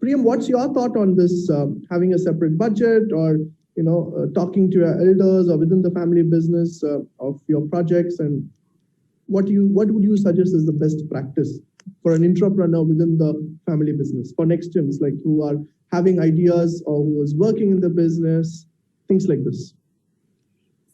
Priyam, what's your thought on this, having a separate budget, or talking to your elders or within the family business of your projects, and what would you suggest is the best practice for an entrepreneur within the family business for next gens, like who are having ideas or who is working in the business, things like this?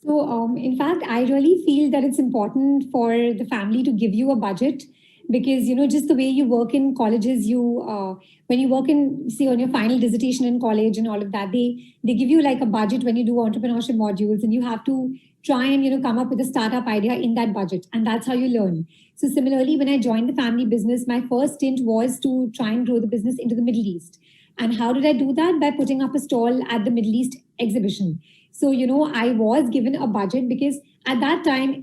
So, in fact, I really feel that it's important for the family to give you a budget because, just the way you work in colleges, when you work in, say, on your final dissertation in college and all of that, they give you like a budget when you do entrepreneurship modules, and you have to try and, come up with a startup idea in that budget. And that's how you learn. So similarly, when I joined the family business, my first stint was to try and grow the business into the Middle East. And how did I do that? By putting up a stall at the Middle East exhibition. So, I was given a budget because at that time,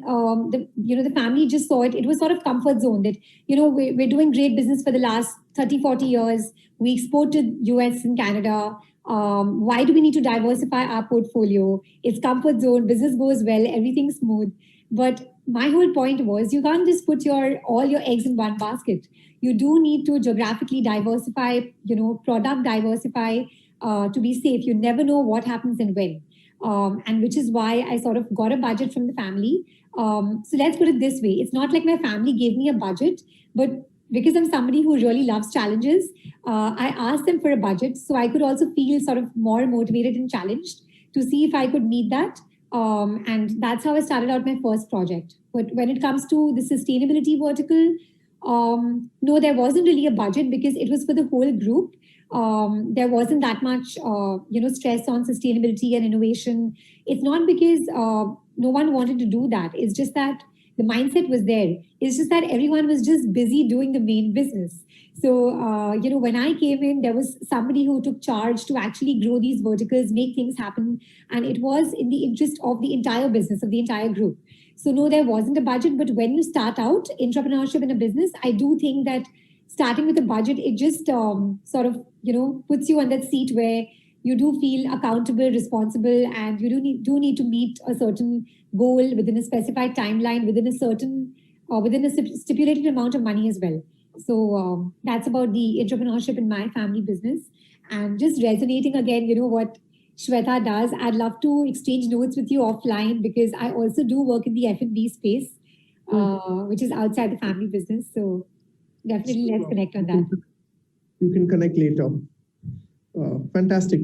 the family just saw it. It was sort of comfort zone that, we're doing great business for the last 30, 40 years. We export to US and Canada. Why do we need to diversify our portfolio? It's comfort zone, business goes well, everything's smooth. But my whole point was you can't just put all your eggs in one basket. You do need to geographically diversify, product diversify to be safe. You never know what happens and when. And which is why I sort of got a budget from the family. So let's put it this way. It's not like my family gave me a budget, but because I'm somebody who really loves challenges, I asked them for a budget so I could also feel sort of more motivated and challenged to see if I could meet that. And that's how I started out my first project. But when it comes to the sustainability vertical, no, there wasn't really a budget because it was for the whole group. There wasn't that much, stress on sustainability and innovation. It's not because no one wanted to do that. It's just that the mindset was there. It's just that everyone was just busy doing the main business. So, when I came in, there was somebody who took charge to actually grow these verticals, make things happen. And it was in the interest of the entire business, of the entire group. So no, there wasn't a budget. But when you start out entrepreneurship in a business, I do think that starting with a budget, it just sort of, puts you on that seat where you do feel accountable, responsible, and you do need to meet a certain goal within a specified timeline, within a stipulated amount of money as well. So that's about the entrepreneurship in my family business. And just resonating again, what Shweta does, I'd love to exchange notes with you offline because I also do work in the F&B space, which is outside the family business. So definitely let's connect on that. You can connect later. Fantastic.